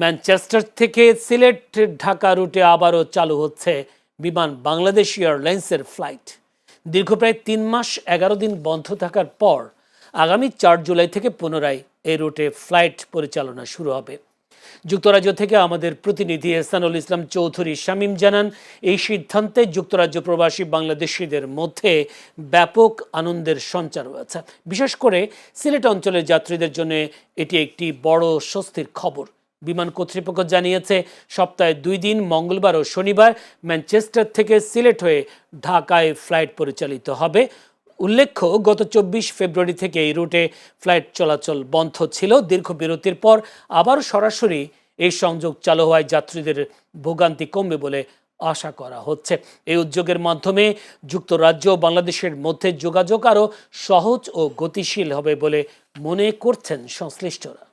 Manchester থেকে সিলেট ঢাকা রুটে আবারও চালু হচ্ছে বিমান বাংলাদেশ এয়ারলাইন্সের ফ্লাইট। দীর্ঘ প্রায় ৩ মাস ১১ দিন বন্ধ থাকার পর আগামী ৪ জুলাই থেকে পুনরায় এই রুটে ফ্লাইট পরিচালনা শুরু হবে। যুক্তরাজ্য থেকে আমাদের প্রতিনিধি এহসানুল ইসলাম চৌধুরী শামীম জানান, এই সিদ্ধান্তে যুক্তরাজ্য প্রবাসী বাংলাদেশিদের মধ্যে ব্যাপক আনন্দের সঞ্চার হয়েছে। বিশেষ করে সিলেট অঞ্চলের যাত্রীদের জন্য এটি একটি বড় স্বস্তির খবর। বিমান কর্তৃপক্ষ জানিয়েছে, সপ্তাহে ২ দিন মঙ্গলবার ও শনিবার ম্যানচেস্টার থেকে সিলেট হয়ে ঢাকায় ফ্লাইট পরিচালিত হবে। উল্লেখ্য, গত ২৪ ফেব্রুয়ারি থেকে এই রুটে ফ্লাইট চলাচল বন্ধ ছিল। দীর্ঘ বিরতির পর আবার সরাসরি এই সংযোগ চালু হওয়ায় যাত্রীদের ভোগান্তি কমবে বলে আশা করা হচ্ছে। এই উদ্যোগের মাধ্যমে যুক্তরাজ্য ও বাংলাদেশের মধ্যে যোগাযোগ আরও সহজ ও গতিশীল হবে বলে মনে করছেন সংশ্লিষ্টরা।